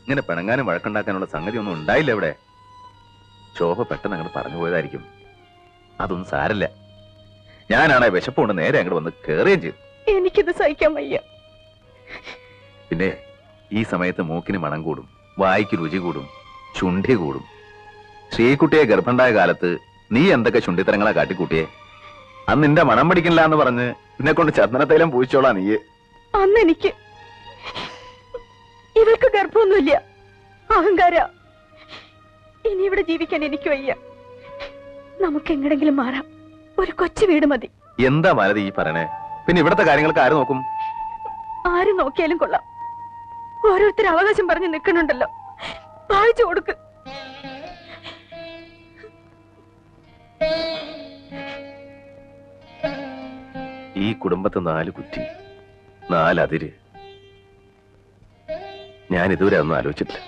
ഇങ്ങനെ പിണങ്ങാനും വഴക്കുണ്ടാക്കാനുള്ള സംഗതി ഒന്നും ഉണ്ടായില്ല ഇവിടെ. ശോഭ പെട്ടെന്ന് അങ്ങോട്ട് പറഞ്ഞു പോയതായിരിക്കും. അതൊന്നും സാരല്ല. ഞാനാണെ വിശപ്പുകൊണ്ട് നേരെ അങ്ങോട്ട് വന്ന് കയറുകയും ചെയ്തു. എനിക്കിത് സഹിക്കാൻ വയ്യ. പിന്നെ ഈ സമയത്ത് മൂക്കിന് മണം കൂടും, വായിക്ക് രുചി കൂടും, ചുണ്ടി കൂടും. ശ്രീകുട്ടിയെ ഗർഭണ്ടായ കാലത്ത് നീ എന്തൊക്കെ ചുണ്ടിത്തരങ്ങളാ കാട്ടിക്കൂട്ടിയെ. അന്ന് നിന്റെ മണം പിടിക്കില്ല എന്ന് പറഞ്ഞ് നിന്നെ കൊണ്ട് ചന്ദനത്തൈലം പൂച്ചോളാ നീ. അന്ന് എനിക്ക് ഇവൾക്ക് ഗർഭമൊന്നുമില്ല, അഹങ്കാര. ഇനി ഇവിടെ ജീവിക്കാൻ എനിക്ക് വയ്യ. നമുക്ക് എങ്ങടെങ്കിലും മാറാം. ഒരു കൊച്ചു വീട് മതി. എന്താ മാലതി ഈ പറയണേ? പിന്നെ ഇവിടത്തെ കാര്യങ്ങൾക്ക് ആര് നോക്കും? ആര് നോക്കിയാലും കൊള്ളാം. ഓരോരുത്തർ അവകാശം പറഞ്ഞ് നിൽക്കണുണ്ടല്ലോ, വായിച്ചു കൊടുക്ക്. ഈ കുടുംബത്തെ 4 കുറ്റി, 4 അതിര്. ഞാൻ ഇതുവരെ ഒന്നും ആലോചിച്ചിട്ടില്ല.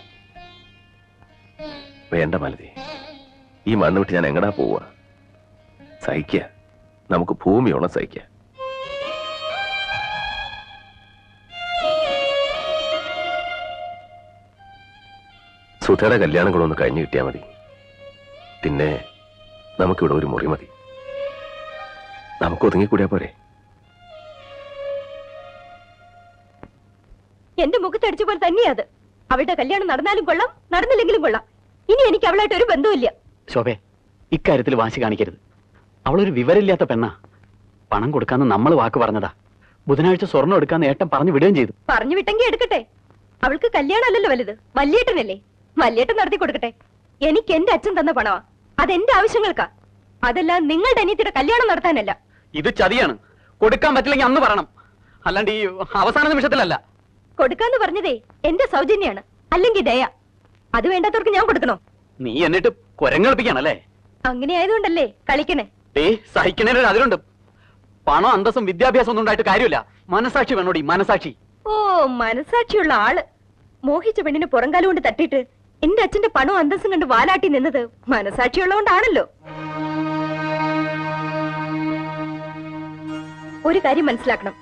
വേണ്ട മാലതി, ഈ മണ്ണ് വിട്ട് ഞാൻ എങ്ങടാ പോവാ? സഹിക്ക, നമുക്ക് ഭൂമിയോളം സഹിക്ക. സുധയുടെ കല്യാണം കൂടെ ഒന്ന് കഴിഞ്ഞു കിട്ടിയാൽ മതി. പിന്നെ നമുക്കിവിടെ ഒരു മുറി മതി. നമുക്ക് ഒതുങ്ങിക്കൂടിയാ പോരെ? എന്റെ മുഖത്തടിച്ച പോലെ തന്നെയാ അത്. അവളുടെ കല്യാണം നടന്നാലും കൊള്ളാം, നടന്നില്ലെങ്കിലും കൊള്ളാം. ഇനി എനിക്ക് അവളായിട്ട് ഒരു ബന്ധവുമില്ല. ശോഭേ, ഇക്കാര്യത്തിൽ വാശി കാണിക്കരുത്. അവളൊരു വിവരമില്ലാത്ത പെണ്ണാ. പണം കൊടുക്കാന്ന് നമ്മൾ വാക്ക് പറഞ്ഞതാ. ബുധനാഴ്ച സ്വർണ്ണം എടുക്കാന്ന് ഏട്ടൻ പറഞ്ഞു വിടുകയും ചെയ്തു. പറഞ്ഞു വിട്ടെങ്കിൽ എടുക്കട്ടെ. അവൾക്ക് കല്യാണം അല്ലല്ലോ വലുത്, വല്യേട്ടനല്ലേ. വല്യേട്ടൻ നടത്തി കൊടുക്കട്ടെ. എനിക്ക് എന്റെ അച്ഛൻ തന്ന പണമാ, അതെന്റെ ആവശ്യങ്ങൾക്കാ. അതെല്ലാം നിങ്ങളുടെ അനിയത്തിയുടെ കല്യാണം നടത്താനല്ല. ഇത് ചതിയാണ്. കൊടുക്കാൻ പറ്റില്ലെങ്കിൽ അന്ന് പറയണം, അല്ലാണ്ട് ഈ അവസാന നിമിഷത്തിലല്ല. കൊടുക്കാന്ന് പറഞ്ഞതേ എന്റെ സൗജന്യാണ്, അല്ലെങ്കിൽ ദയ. അത് വേണ്ടാത്തവർക്ക് ഞാൻ കൊടുക്കണോ? നീ എന്നിട്ട് കുരങ്ങളിപ്പിക്കാണല്ലേ? അങ്ങനെ ആയതുകൊണ്ടല്ലേ കളിക്കണേ. സഹിക്കണേലും അതിലുണ്ട്. പണം, അന്തസ്സും വിദ്യാഭ്യാസം ഒന്നും ഉണ്ടായിട്ട് കാര്യമില്ല. മനസാക്ഷി വേണോടി, മനസാക്ഷി. ഓ, മനസാക്ഷിയുള്ള ആള്. മോഹിച്ച പെണ്ണിന് പുറംകാലം കൊണ്ട് തട്ടിയിട്ട് എന്റെ അച്ഛന്റെ പണവും അന്തസ്സും കണ്ട് വാലാട്ടി നിന്നത് മനസാക്ഷിയുള്ളതുകൊണ്ടാണല്ലോ. ഒരു കാര്യം മനസ്സിലാക്കണം,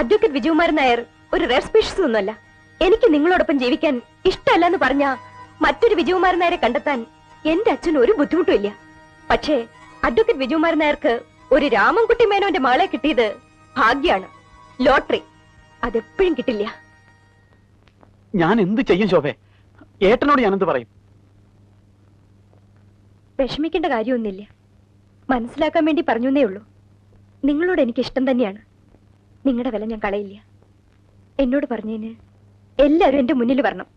അഡ്വക്കേറ്റ് വിജയകുമാരൻ നായർ ഒരു റെയർ സ്പീഷീസ് ഒന്നുമല്ല. എനിക്ക് നിങ്ങളോടൊപ്പം ജീവിക്കാൻ ഇഷ്ടമല്ല എന്ന് പറഞ്ഞ മറ്റൊരു വിജയകുമാരൻ നായരെ കണ്ടെത്താൻ എന്റെ അച്ഛന് ഒരു ബുദ്ധിമുട്ടും ഇല്ല. പക്ഷേ അഡ്വക്കേറ്റ് വിജയകുമാരൻ നായർക്ക് ഒരു രാമൻകുട്ടി മേനോന്റെ മകളെ കിട്ടിയത് ഭാഗ്യാണ്, ലോട്ടറി. അതെപ്പോഴും കിട്ടില്ല. ഞാൻ എന്ത് ചെയ്യും ശോഭേ? ഏട്ടനോട് ഞാൻ എന്ത് പറയും? വിഷമിക്കേണ്ട കാര്യമൊന്നുമില്ല. മനസ്സിലാക്കാൻ വേണ്ടി പറഞ്ഞേ ഉള്ളൂ. നിങ്ങളോട് എനിക്ക് ഇഷ്ടം തന്നെയാണ്. നിങ്ങളുടെ വില ഞാൻ കളയില്ല. എന്നോട് പറഞ്ഞതിന് എല്ലാവരും എന്റെ മുന്നിൽ വരണം.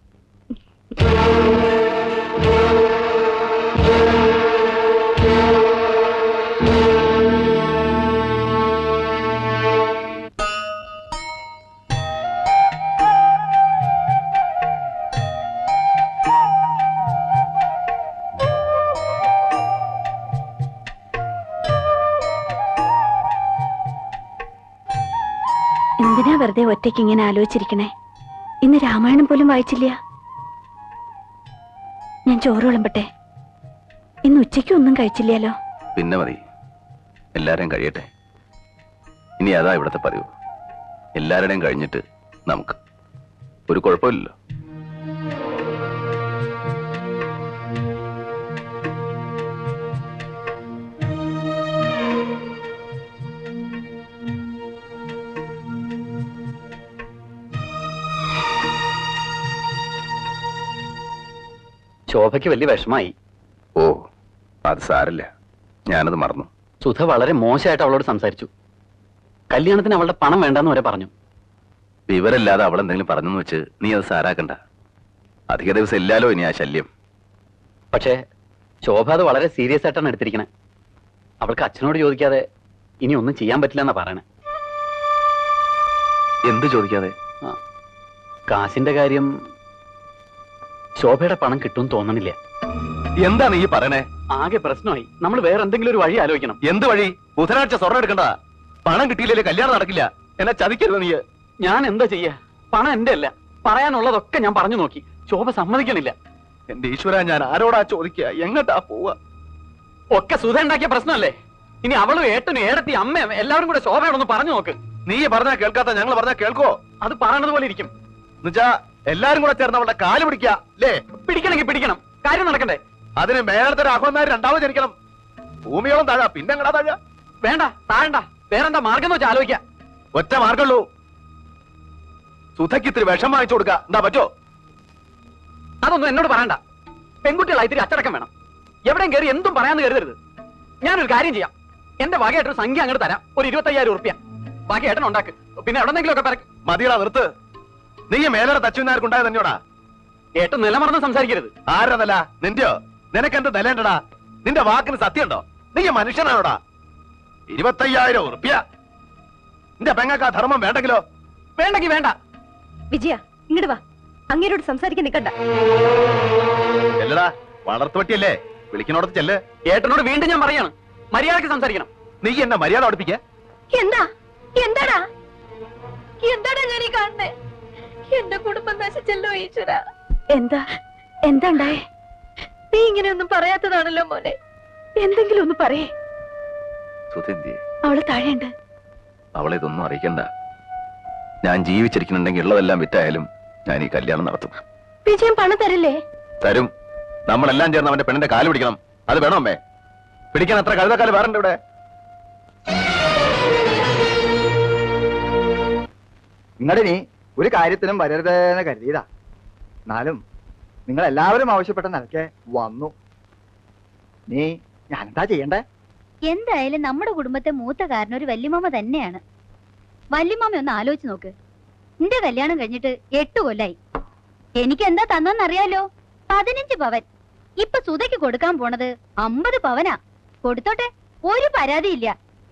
എന്തിനാ വെറുതെ ഒറ്റയ്ക്ക് ഇങ്ങനെ ആലോചിച്ചിരിക്കണേ? ഇന്ന് രാമായണം പോലും വായിച്ചില്ല. ഞാൻ ചോറ് വിളമ്പട്ടെ? ഇന്ന് ഉച്ചയ്ക്ക് ഒന്നും കഴിച്ചില്ലല്ലോ. പിന്നെ മതി, എല്ലാരും കഴിയട്ടെ. ഇനി അതാ ഇവിടത്തെ പതിവ്. എല്ലാവരുടെയും കഴിഞ്ഞിട്ട് നമുക്ക് ഒരു കുഴപ്പമില്ലല്ലോ. ശോഭയ്ക്ക് വലിയ വിഷമായി. ഓ, അത് സാരല്ല, ഞാനത് മറന്നു. സുധ വളരെ മോശമായിട്ട് അവളോട് സംസാരിച്ചു. കല്യാണത്തിന് അവളുടെ പണം വേണ്ടെന്ന് വരെ പറഞ്ഞു. വിവരമില്ലാതെ അവളെന്തെങ്കിലും പറഞ്ഞെന്ന് വെച്ച് നീ അത് സാരാക്കണ്ട. അധിക ദിവസം ഇല്ലാലോ ഇനി ആ ശല്യം. പക്ഷേ ശോഭ അത് വളരെ സീരിയസ് ആയിട്ടാണ് എടുത്തിരിക്കണേ. അവൾക്ക് അച്ഛനോട് ചോദിക്കാതെ ഇനി ഒന്നും ചെയ്യാൻ പറ്റില്ല എന്നാ പറയണേ. എന്ത് ചോദിക്കാതെ? കാശിന്റെ കാര്യം. ശോഭയുടെ പണം കിട്ടുമെന്ന് തോന്നണില്ല. എന്താണ് ഈ പറയണേ? ആകെ പ്രശ്നമായി. നമ്മൾ വേറെ എന്തെങ്കിലും ഒരു വഴി ആലോചിക്കണം. എന്ത് വഴി? ബുധനാഴ്ച സ്വർണ്ണം എടുക്കണ്ട. പണം കിട്ടിയില്ലേ കല്യാണം നടക്കില്ല. എന്നെ ചതിക്കരുത് നീ. ഞാൻ എന്താ ചെയ്യാ? പണം എന്റെ അല്ല. പറയാനുള്ളതൊക്കെ ഞാൻ പറഞ്ഞു നോക്കി. ശോഭ സമ്മതിക്കണില്ല. എന്റെ ഈശ്വര, ഞാൻ ആരോടാ ചോദിക്കുക? എങ്ങട്ടാ പോവാ? ഒക്കെ സുധ ഉണ്ടാക്കിയ പ്രശ്നമല്ലേ? ഇനി അവളും ഏട്ടനും ഏടത്തി അമ്മയും എല്ലാവരും കൂടെ ശോഭയോടൊന്ന് പറഞ്ഞു നോക്ക്. നീ പറഞ്ഞാ കേൾക്കാത്ത ഞങ്ങൾ പറഞ്ഞാ കേൾക്കോ? അത് പറയണത് പോലെ ഇരിക്കും. എന്നുവെച്ചാ എല്ലാരും കൂടെ ചേർന്ന് അവളുടെ കാല് പിടിക്കുക അല്ലേ? പിടിക്കണമെങ്കിൽ പിടിക്കണം, കാര്യം നടക്കണ്ടേ? അതിന് മേലത്തെ രാഘവന്മാർ രണ്ടാമത് ജനിക്കണം. ഭൂമിയോളം താഴാ, പിന്നെ എങ്ങടാ താഴാ? വേണ്ട, താഴണ്ട. വേറെന്താ മാർഗം എന്ന് വെച്ചാൽ ആലോചിക്കാം. ഒറ്റ മാർഗമുള്ളൂ. സുധയ്ക്ക് ഇത്തിരി വിഷം വാങ്ങിച്ചു കൊടുക്കുക. എന്താ പറ്റോ? അതൊന്നും എന്നോട് പറയണ്ട. പെൺകുട്ടികളായി ഇത്തിരി അച്ചടക്കം വേണം. എവിടെയും കയറി എന്തും പറയാന്ന് കരുതരുത്. ഞാനൊരു കാര്യം ചെയ്യാം. എന്റെ വകയായിട്ടൊരു സംഖ്യ അങ്ങോട്ട് തരാം, ഒരു 25,000 ഉറുപ്പ്യ. ബാക്കി ഏട്ടൻ ഉണ്ടാക്ക്. പിന്നെ എവിടെന്നെങ്കിലും ഒക്കെ പറ. മതിയടാ, നിർത്ത്. നീ മേലെ തച്ചുനാർക്കുണ്ടായത് തന്നെയോടാ. ഏട്ടൻ നിലമറന്ന് സംസാരിക്കരുത്. ആരാ നില? നിന്റെയോ? നിനക്കെന്ത് നിലയുണ്ടടാ? നിന്റെ വാക്കിന് സത്യമുണ്ടോ? നീ മനുഷ്യനാണോടാ? 25,000 ഉറുപ്പ്യ. നിന്റെ പെങ്ങൾക്ക് ആ ധർമ്മം വേണ്ടെങ്കിലോ? വേണ്ടെങ്കിൽ വേണ്ട. വിജയ, ഇങ്ങോട്ട് വാ. അങ്ങേരോട് സംസാരിക്കാൻ നിൽക്കണ്ട. ചെല്ലടാ, വളർത്തുപട്ടിയല്ലേ, വിളിക്കണോടത്ത് ചെല്ല്. ഏട്ടനോട് വീണ്ടും ഞാൻ പറയാണ്, മര്യാദക്ക് സംസാരിക്കണം. നീ എന്നെ മര്യാദ പഠിപ്പിക്ക. എന്താ എന്താടാ എന്താടാ ഞാൻ ഈ കാണുന്നേ? എന്റെ കുടുംബം നശിച്ചല്ലോ ഈശ്വര. എന്താ എന്താ ഉണ്ടായേ? നീ ഇങ്ങനെയൊന്നും പറയാത്തതാണല്ലോ മോനെ. എന്തെങ്കിലും ഒന്ന് പറയേ. സുധന്തി, അവള് താഴെയുണ്ട്. അവളെ ഇതൊന്നും അറിയിക്കണ്ട. ഞാൻ ജീവിച്ചിരിക്കുന്നുണ്ടെങ്കിൽ ഉള്ളതെല്ലാം വിറ്റായാലും ഞാൻ ഈ കല്യാണം നടത്തും. വിജയം പണം തരില്ലേ? തരും. നമ്മളെല്ലാം ചേർന്ന് അവന്റെ പെണ്ണിന്റെ കാല് പിടിക്കണം. അത് വേണോ അമ്മേ? പിടിക്കാൻ അത്ര കഴുതക്കാല് വേറെ ഇവിടെ. നിങ്ങളിനി ഒരു കാര്യത്തിനും വരരുതെന്ന് കരുതിയതാ. എന്നാലും നിങ്ങൾ എല്ലാവരും ആവശ്യപ്പെട്ട നിലയ്ക്ക് വന്നു. നീ ഞാനെന്താ ചെയ്യണ്ടേ? എന്തായാലും നമ്മുടെ കുടുംബത്തെ മൂത്ത കാരണം ഒരു വല്യമാമ തന്നെയാണ്. വല്യമാമ ഒന്ന് ആലോചിച്ച് നോക്ക്. നിന്റെ കല്യാണം കഴിഞ്ഞിട്ട് 8 കൊല്ലായി. എനിക്ക് എന്താ തന്നറിയാലോ? 15 പവൻ. ഇപ്പൊ സുധയ്ക്ക് കൊടുക്കാൻ പോണത് 50 പവനാ. കൊടുത്തോട്ടെ, ഒരു പരാതിയില്ല.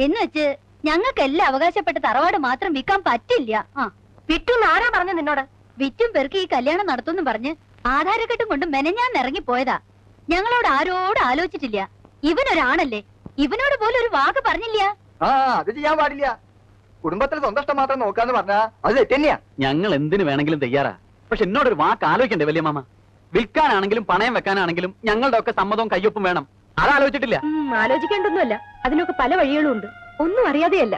എന്ന് വെച്ച് ഞങ്ങൾക്കെല്ലാം അവകാശപ്പെട്ട തറവാട് മാത്രം വിൽക്കാൻ പറ്റില്ല. വിറ്റു ആരാ പറഞ്ഞു നിന്നോട്? വിറ്റും പെറുക്കി ഈ കല്യാണം നടത്തുമെന്ന് പറഞ്ഞ് ആധാരക്കെട്ടും കൊണ്ട് മെനഞ്ഞാൻ ഇറങ്ങി പോയതാ. ഞങ്ങളോട് ആരോട് ആലോചിച്ചിട്ടില്ല. ഇവനൊരാണല്ലേ, ഇവനോട് പോലും ഒരു വാക്ക് പറഞ്ഞില്ല. അത് ചെയ്യാൻ പാടില്ല. കുടുംബത്തിൽ സ്വന്തം ഇഷ്ടം മാത്രം നോക്കാന്ന് പറഞ്ഞാ അത് തെറ്റന്നെയാ. ഞങ്ങൾ എന്തിനു വേണമെങ്കിലും തയ്യാറാ. പക്ഷെ എന്നോടൊരു വാക്ക് ആലോചിക്കണ്ടേ വലിയ മാമ? വിൽക്കാനാണെങ്കിലും പണയം വെക്കാനാണെങ്കിലും ഞങ്ങളുടെ ഒക്കെ സമ്മതവും കയ്യൊപ്പും വേണം. അതാലോചിച്ചിട്ടില്ല. ആലോചിക്കേണ്ടൊന്നുമല്ല. അതിനൊക്കെ പല വഴികളും ഉണ്ട്. ഒന്നും അറിയാതെയല്ല.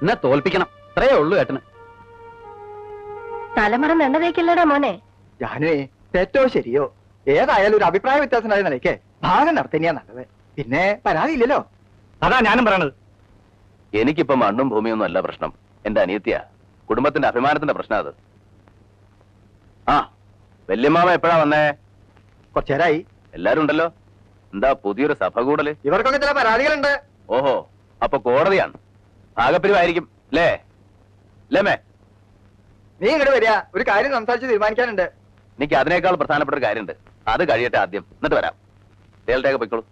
എന്നെ തോൽപ്പിക്കണം, അത്രയേ ഉള്ളൂ ഏട്ടന്. തലമറന്ന് എണ്ണ തേക്കല്ലടാ മോനെ. ഞാനേ തെറ്റോ ശരിയോ ഏതായാലും ഒരു അഭിപ്രായ വ്യത്യാസം ഉണ്ടായ നിലയ്ക്ക് ഭാഗം നടത്തന്നെയാ നല്ലത്. പിന്നെ പരാതിയില്ലല്ലോ. അതാ ഞാനും പറയണത്. എനിക്കിപ്പോ മണ്ണും ഭൂമിയൊന്നും അല്ല പ്രശ്നം. എന്റെ അനിയത്തിയാ, കുടുംബത്തിന്റെ അഭിമാനത്തിന്റെ പ്രശ്നം അത്. ആ, വല്യമ്മാമ എപ്പോഴാ വന്നേ? കുറച്ചേരായി. എല്ലാരും ഉണ്ടല്ലോ. എന്താ പുതിയൊരു സഭ കൂടല്? ഇവർക്കൊക്കെ ചില പരാതികളുണ്ട്. ഓഹോ, അപ്പൊ കോടതിയാണ്. ഭാഗപ്പിരിവായിരിക്കും അല്ലേ? ലേമേ, നീ ഇങ്ങോട്ട് വരിക, ഒരു കാര്യം സംസാരിച്ച് തീരുമാനിക്കാനുണ്ട്. എനിക്ക് അതിനേക്കാൾ പ്രധാനപ്പെട്ട ഒരു കാര്യമുണ്ട്. അത് കഴിയട്ടെ ആദ്യം, എന്നിട്ട് വരാം. തേൽട്ടേക്ക് പൊയ്ക്കോളൂ.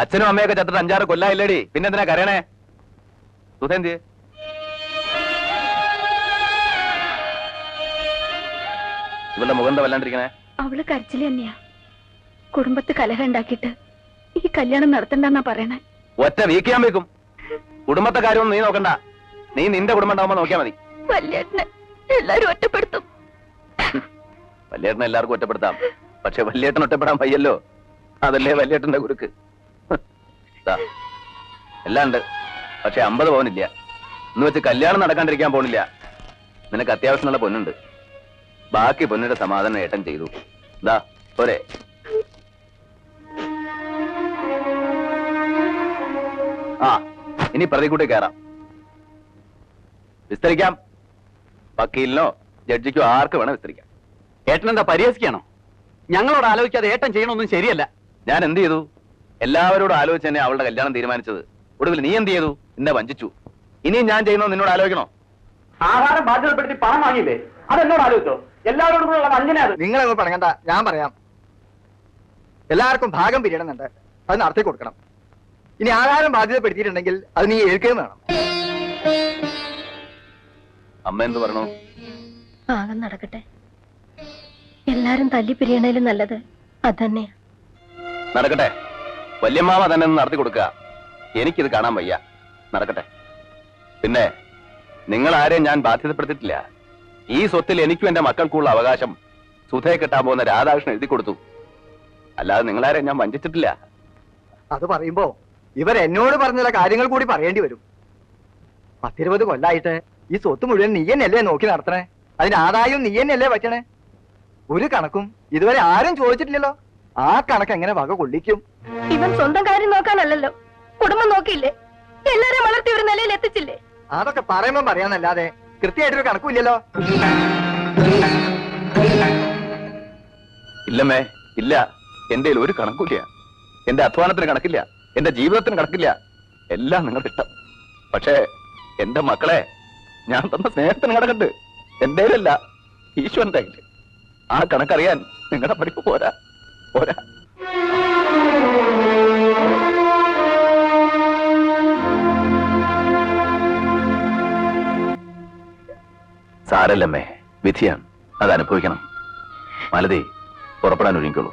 അച്ഛനും അമ്മയൊക്കെ ചത്തിട്ട് 5-6 കൊല്ലായില്ലേടി, പിന്നെ എന്തിനാ കരയണേ? സുധേന്തി, ഇവളുടെ മുഖം എന്താ വല്ലാണ്ടിരിക്കണേ? അവള് കരച്ചില് തന്നെയാ. കുടുംബത്ത് കലഹം ഉണ്ടാക്കിയിട്ട് ഈ കല്യാണം നടത്തണ്ടെന്നാ പറയണേ. ഒറ്റ വീക്കിയാൻ വെക്കും. കുടുംബത്തെ കാര്യമൊന്നും നീ നോക്കണ്ട. നീ നിന്റെ കുടുംബം ഉണ്ടാവുമ്പോ നോക്കിയാ മതി. വല്യേട്ടനെ എല്ലാരും ഒറ്റപ്പെടുത്തും. വല്യേട്ടനെ എല്ലാവർക്കും ഒറ്റപ്പെടുത്താം. പക്ഷെ വല്യേട്ടൻ ഒറ്റപ്പെടാൻ വയ്യല്ലോ. അതല്ലേ വല്യേട്ടന്റെ കുരുക്ക്. ദാ, എല്ലാം ഉണ്ട്. പക്ഷെ 50 പവനില്ല. എന്ന് വെച്ച് കല്യാണം നടക്കാണ്ടിരിക്കാൻ പോണില്ല. നിനക്ക് അത്യാവശ്യമുള്ള പൊന്നുണ്ട്. ബാക്കി പൊന്നിന്റെ സമാധാനം ഏട്ടൻ ചെയ്തു. ദാ പോരെ. ആ, ഇനി പ്രതിക്കൂട്ടി കയറാം. വിസ്തരിക്കാം. വക്കീലിനോ ജഡ്ജിക്കോ ആർക്ക് വേണം വിസ്തരിക്കാം. ഏട്ടനെന്താ പരിഹസിക്കാണോ? ഞങ്ങളോട് ആലോചിക്കാതെ ഏട്ടൻ ചെയ്യണമൊന്നും ശരിയല്ല. ഞാൻ എന്ത് ചെയ്തു? എല്ലാവരോടും ആലോചിച്ച് തന്നെ അവളുടെ കല്യാണം തീരുമാനിച്ചത്. ഒടുവിൽ നീ എന്ത് ചെയ്തു? എന്നെ വഞ്ചിച്ചു. ഇനിയും ഞാൻ ചെയ്യണോ നിന്നോട് ആലോചിക്കണോ? ആഹാരം ബാധ്യതപ്പെടുത്തി പണം വാങ്ങിയില്ലേ, അതെന്നോട് ആലോചിച്ചോ? എല്ലാവരോടും കൂടെ വഞ്ചന അത്. നിങ്ങളൊന്നും പറയണ്ട, ഞാൻ പറയാം. എല്ലാവർക്കും ഭാഗം പിരിയണമെന്നുണ്ട്. അത് നടത്തി കൊടുക്കണം. ഇനി ആഹാരം ബാധ്യതപ്പെടുത്തിയിട്ടുണ്ടെങ്കിൽ അത് നീ ഏൽക്കുകയും വേണം. അമ്മ എന്ത് പറയണു? ആകെ നടക്കട്ടെ. എല്ലാരും തല്ലി പിരിയണേലും നല്ലത് അതന്നെയാ. നടക്കട്ടെ. വല്യമ്മാവ തന്നെ ഒന്ന് നടത്തി കൊടുക്കുക. എനിക്കിത് കാണാൻ വയ്യ. നടക്കട്ടെ. പിന്നെ നിങ്ങൾ ആരെയും ഞാൻ ബാധ്യതപ്പെടുത്തിയിട്ടില്ല. ഈ സ്വത്തിൽ എനിക്കും എന്റെ മക്കൾക്കുള്ള അവകാശം സുധയെ കിട്ടാൻ പോകുന്ന രാധാകൃഷ്ണൻ എഴുതി കൊടുത്തു. അല്ലാതെ നിങ്ങളാരെയും ഞാൻ വഞ്ചിച്ചിട്ടില്ല. അത് പറയുമ്പോ ഇവർ എന്നോട് പറഞ്ഞ കാര്യങ്ങൾ കൂടി പറയേണ്ടി വരും. 10-20 കൊല്ലായിട്ട് ഈ സ്വത്ത് മുഴുവൻ നീ തന്നെയല്ലേ നോക്കി നടത്തണേ? അതിന് ആദായവും നീ തന്നെയല്ലേ പറ്റണേ? ഒരു കണക്കും ഇതുവരെ ആരും ചോദിച്ചിട്ടില്ലല്ലോ. ആ കണക്ക് എങ്ങനെ വക കൊള്ളിക്കും? ഇവൻ സ്വന്തം കാര്യം നോക്കാനല്ലല്ലോ, കുടുംബം നോക്കിയില്ലേ? എല്ലാരെയും വളർത്തി ഒരു നിലയിൽ എത്തിച്ചില്ലേ? അതൊക്കെ പറയുമ്പോ പറയാന്നല്ലാതെ കൃത്യമായിട്ടൊരു കണക്കുമില്ലല്ലോ. ഇല്ലമ്മേ, ഇല്ല. എന്റെ ഒരു കണക്കില്ല. എന്റെ അധ്വാനത്തിന് കണക്കില്ല, എന്റെ ജീവിതത്തിന് കണക്കില്ല. എല്ലാം നിങ്ങൾക്ക് ഇഷ്ടം. പക്ഷേ എന്റെ മക്കളെ ഞാൻ തന്ന സ്നേഹത്തിന് കണക്കുണ്ട്. എന്റെ അല്ല, ഈശ്വരന്റെ കയ്യില്. ആ കണക്കറിയാൻ നിങ്ങളുടെ പഠിപ്പ് പോരാ പോരാ. സാരല്ലമ്മേ, വിധിയാണ്, അത് അനുഭവിക്കണം. മാലതി, പുറപ്പെടാൻ ഒരുങ്ങിക്കോളൂ.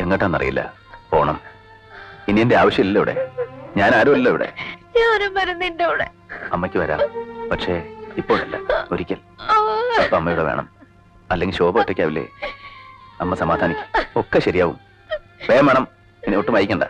എങ്ങോട്ടാന്നറിയില്ല, പോണം. ഇനി എന്റെ ആവശ്യമില്ല ഇവിടെ. ഞാൻ ആരുമല്ല ഇവിടെ. ഞാനും വരുന്നിന്റെ കൂടെ. അമ്മയ്ക്ക് വരാം, പക്ഷേ ഇപ്പോഴല്ല, ഒരിക്കൽ. അപ്പൊ അമ്മയുടെ വേണം, അല്ലെങ്കിൽ ശോഭ ഒറ്റയ്ക്കാവില്ലേ? അമ്മ സമാധാനിക്കും, ഒക്കെ ശരിയാവും. വേഗം വേണം, ഇനി ഒട്ടും വൈകണ്ട.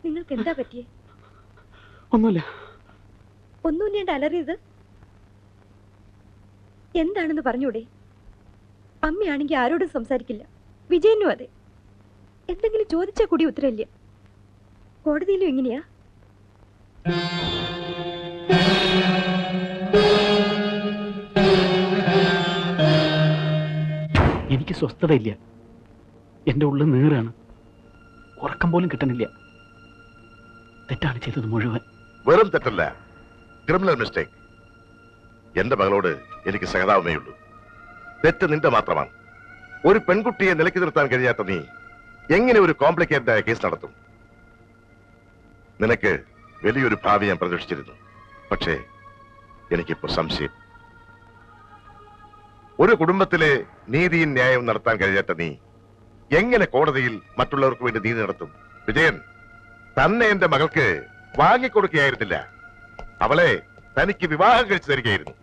നിങ്ങൾക്ക് എന്താ പറ്റിയേ? ഒന്നുമില്ല. ഒന്നുമില്ലാണ്ട് അലറിയത് എന്താണെന്ന് പറഞ്ഞൂടെ? അമ്മയാണെങ്കിൽ ആരോടും സംസാരിക്കില്ല, വിജയനും അതെ. എന്തെങ്കിലും ചോദിച്ചാൽ കൂടി ഉത്തരവില്ല. കോടതിയിലും എങ്ങനെയാ? എനിക്ക് സ്വസ്ഥതയില്ല. എന്റെ ഉള്ളിൽ നീറാണ്, ഉറക്കം പോലും കിട്ടണില്ല. തെറ്റാണ് ചെയ്തത് മുഴുവൻ. വെറും തെറ്റല്ല, ക്രിമിനൽ മിസ്റ്റേക്ക്. എന്റെ മകളോട് എനിക്ക് സഹതാപമേ ഉള്ളൂ. തെറ്റ് നിന്റെ മാത്രമാണ്. ഒരു പെൺകുട്ടിയെ നിലയ്ക്ക് നിർത്താൻ കഴിയാത്ത നീ എങ്ങനെ ഒരു കോംപ്ലിക്കേറ്റഡ് ആയ കേസ് നടത്തും? നിനക്ക് വലിയൊരു ഭാവി ഞാൻ പ്രതീക്ഷിച്ചിരുന്നു. പക്ഷേ എനിക്കിപ്പോ സംശയം. ഒരു കുടുംബത്തിലെ നീതിയും ന്യായവും നടത്താൻ കഴിയാത്ത നീ എങ്ങനെ കോടതിയിൽ മറ്റുള്ളവർക്ക് വേണ്ടി നീതി നടത്തും? വിജയൻ തന്നെ എന്റെ മകൾക്ക് വാങ്ങിക്കൊടുക്കുകയായിരുന്നില്ല, അവളെ തനിക്ക് വിവാഹം കഴിച്ചു തരികയായിരുന്നു.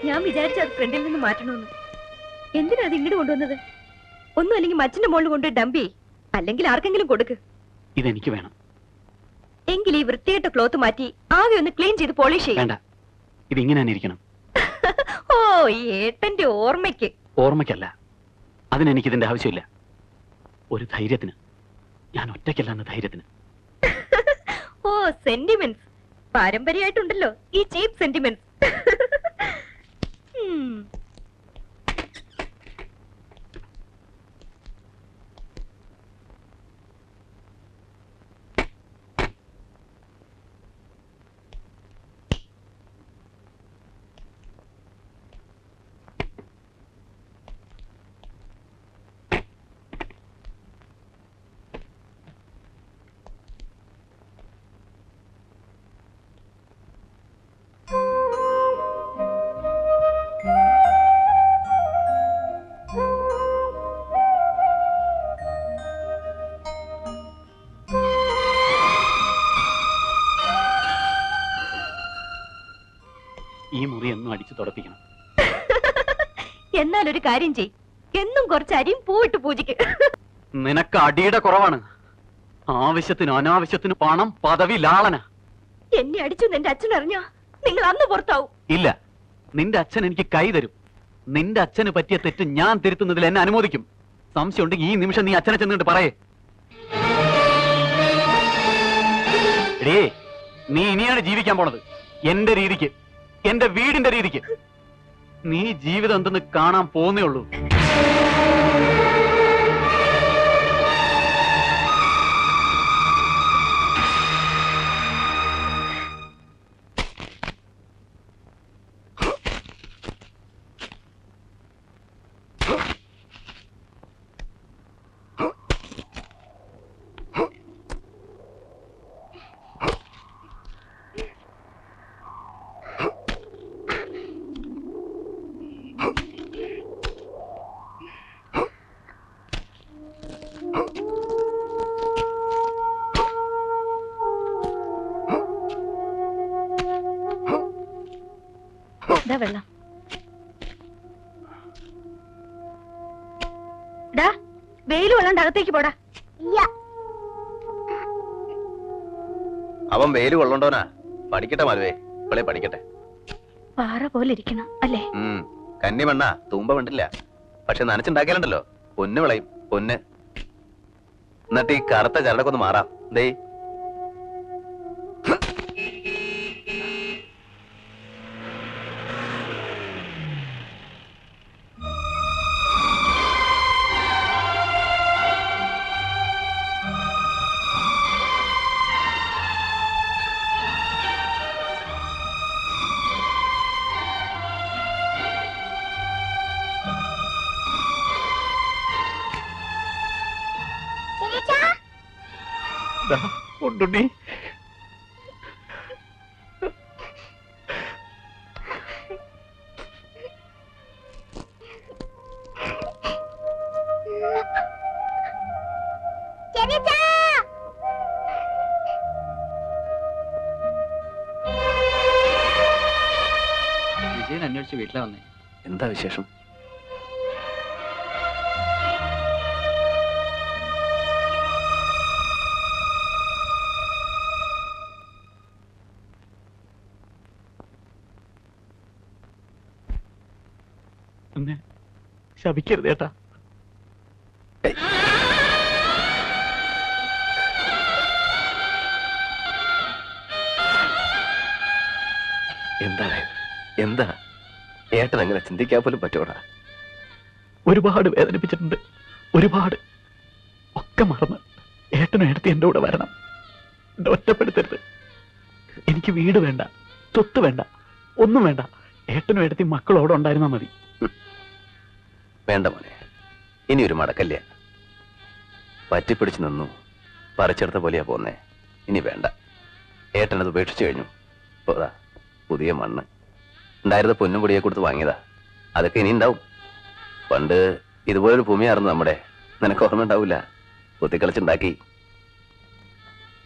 ഞാൻ വിചാരിച്ചു അത് ഫ്രണ്ടിൽ നിന്ന് മാറ്റണമെന്ന്. എന്തിനാ അത് ഇങ്ങോട്ട് കൊണ്ടുവന്നത്? ഒന്നും അല്ലെങ്കിൽ മച്ചിന്റെ മുകളിൽ കൊണ്ട് ഡംപി, അല്ലെങ്കിൽ ആർക്കെങ്കിലും കൊടുക്ക്. ഇതെനിക്ക് വേണം. എങ്കിൽ ഈ വൃത്തികെട്ട ക്ലോത്ത് മാറ്റി ആകെ ഒന്ന് ക്ലീൻ ചെയ്ത് പോളിഷ് ചെയ്യും. വേണ്ട, ഇതിങ്ങനെ തന്നെ ഇരിക്കണം. ഓ, ഈ ഏട്ടന്റെ ഓർമ്മയ്ക്ക്. ഓർമ്മയ്ക്കല്ല, അതിനെനിക്ക് ഇതിന്റെ ആവശ്യമില്ല. ഒരു ധൈര്യത്തിന്. ഞാൻ ഒറ്റയ്ക്കല്ല എന്ന ധൈര്യത്തിന്. ഓ, സെന്റിമെന്റ്സ് പാരമ്പര്യമായിട്ടുണ്ടല്ലോ ഈ ചീപ്പ് സെന്റിമെന്റ്സ്. ഈ മുറി എന്നും അടിച്ചു തുടപ്പിക്കണം. എന്നാൽ ഒരു കാര്യം ചെയ്, എന്നും കുറച്ച് അരിയും പൂവിട്ട് പൂജിക്ക്. നിനക്ക് അടിയുടെ കുറവാണ്. ആവശ്യത്തിന് അനാവശ്യത്തിന് പണം, പദവി, ലാളന. എന്നെ അടിച്ചു എന്റെ അച്ഛൻ അറിഞ്ഞാ നിങ്ങൾ അന്ന് പുറത്താവും. ഇല്ല, നിന്റെ അച്ഛൻ എനിക്ക് കൈ തരും. നിന്റെ അച്ഛന് പറ്റിയ തെറ്റ് ഞാൻ തിരുത്തുന്നതിൽ എന്നെ അനുമോദിക്കും. സംശയം ഉണ്ടെങ്കിൽ ഈ നിമിഷം നീ അച്ഛനെ ചെന്നിട്ട് പറയേ. എടേ, നീ ഇനിയാണ് ജീവിക്കാൻ പോണത് എന്റെ രീതിക്ക്. എന്റെ വീടിന്റെ രീതിക്ക്. നീ ജീവിതം എന്തെന്ന് കാണാൻ പോന്നേ ഉള്ളൂ. ഇതാ വെള്ളം. ഡാ, വെയിൽ കൊള്ളാണ്ട് അകത്തേക്ക് പോടാ. അവൻ വെയിൽ കൊള്ളണ്ടോനാ? പഠിക്കട്ടെ മാലുവേ, ഇവളെ പഠിക്കട്ടെ. പാറ പോലെ ഇരിക്കണം അല്ലേ? കന്നി മണ്ണ തൂമ്പ വേണ്ടില്ല, പക്ഷെ നനച്ചുണ്ടാക്കിയാലുണ്ടല്ലോ പൊന്ന് വിളയും, പൊന്ന്. എന്നിട്ട് ഈ കറുത്ത ചരടൊക്കെ ഒന്ന് മാറാം. ദേ ഉണ്ടുണ്ണി, വിജയൻ അന്വേഷിച്ച് വീട്ടിലെ വന്നേ. എന്താ വിശേഷം? എന്നെ ശപിക്കരുത് ഏട്ടാ. എന്താ എന്താ ഏട്ടൻ അങ്ങനെ ചിന്തിക്കാൻ പോലും പറ്റൂടാ? ഒരുപാട് വേദനിപ്പിച്ചിട്ടുണ്ട്, ഒരുപാട്. ഒക്കെ മറന്ന് ഏട്ടനും ഏട്ടത്തി എന്റെ കൂടെ വരണം. എന്നെ ഒറ്റപ്പെടുത്തരുത്. എനിക്ക് വീട് വേണ്ട, സ്വത്ത് വേണ്ട, ഒന്നും വേണ്ട. ഏട്ടനും ഏട്ടത്തി മക്കളോടെ ഉണ്ടായിരുന്നാ മതി. വേണ്ട മോനെ, ഇനി ഒരു മടക്കല്ല. പറ്റിപ്പിടിച്ചു നിന്നു, പറിച്ചെടുത്ത പോലെയാ പോന്നേ. ഇനി വേണ്ട. ഏട്ടനത് ഉപേക്ഷിച്ചു കഴിഞ്ഞു. പോതാ പുതിയ മണ്ണ് ഉണ്ടായിരുന്ന പൊന്നും പൊടിയെ കൊടുത്ത് വാങ്ങിയതാ. അതൊക്കെ ഇനി ഉണ്ടാവും. പണ്ട് ഇതുപോലൊരു ഭൂമിയായിരുന്നു നമ്മുടെ. നിനക്ക് ഓർമ്മ ഉണ്ടാവില്ല? കുത്തിക്കളിച്ചുണ്ടാക്കി.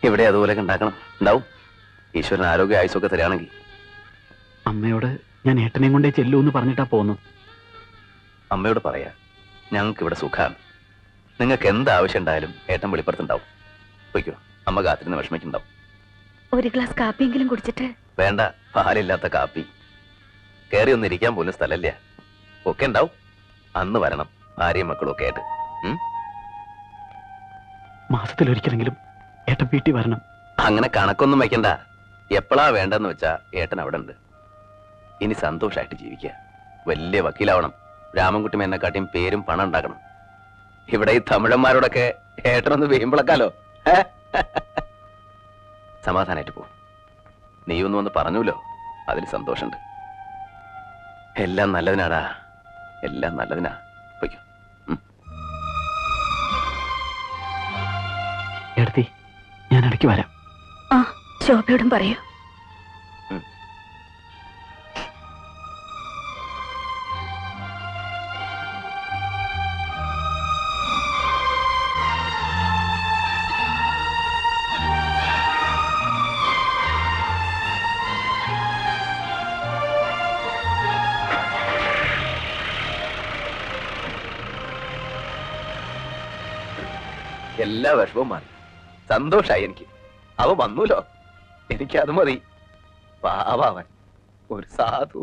ഇവിടെ അതുപോലെയൊക്കെ ഉണ്ടാക്കണം. ഉണ്ടാവും. ഈശ്വരൻ ആരോഗ്യ ആയുസൊക്കെ തരാണെങ്കിൽ. അമ്മയോട് ഞാൻ ഏട്ടനെയും കൊണ്ടേ ചെല്ലൂ എന്ന് പറഞ്ഞിട്ടാ പോന്നു. അമ്മയോട് പറയാ, ഞങ്ങൾക്ക് ഇവിടെ സുഖാണ്. നിങ്ങൾക്ക് എന്ത് ആവശ്യം ഉണ്ടായാലും ഏട്ടൻ വെളിപ്പുറത്തുണ്ടാവും. പോയിക്കോ, അമ്മ കാത്തിരുന്ന് വിഷമിക്കുണ്ടാവും. ഒരു ഗ്ലാസ് കാപ്പിയെങ്കിലും കുടിച്ചിട്ട്. വേണ്ട, പാലില്ലാത്ത കാപ്പി. കയറി ഒന്ന് ഇരിക്കാൻ പോലും സ്ഥലമില്ല. ഒക്കെ ഉണ്ടാവും. അന്ന് വരണം, ഭാര്യയും മക്കളും ഒക്കെ ആയിട്ട്. മാസത്തിലൊരിക്കലെങ്കിലും ഏട്ടൻ വീട്ടിൽ വരണം. അങ്ങനെ കണക്കൊന്നും വെക്കണ്ട. എപ്പോഴാ വേണ്ടെന്ന് വെച്ചാ ഏട്ടൻ അവിടെ ഉണ്ട്. ഇനി സന്തോഷമായിട്ട് ജീവിക്കുക. വലിയ വക്കീലാവണം. രാമൻകുട്ടി എന്നെക്കാട്ടിയും പേരും പണം ഉണ്ടാക്കണം. ഇവിടെ ഈ തമിഴന്മാരോടൊക്കെ ഏട്ടനൊന്ന് വീമ്പിളക്കാലോ. സമാധാനായിട്ട് പോ. നീ ഒന്നും വന്ന് പറഞ്ഞൂലോ, അതിൽ സന്തോഷമുണ്ട്. എല്ലാം നല്ലതിനാടാ, എല്ലാം നല്ലതിനാ. പോയിക്കോ. ഏടത്തി, ഞാൻ ഇടയ്ക്ക് വരാം. ആ, ശോഭയോടും പറയൂ. എല്ലാ വിഷമവും മാറി. സന്തോഷായി എനിക്ക്. അവ വന്നൂലോ, എനിക്കത് മതി. പാവാവൻ ഒരു സാധു.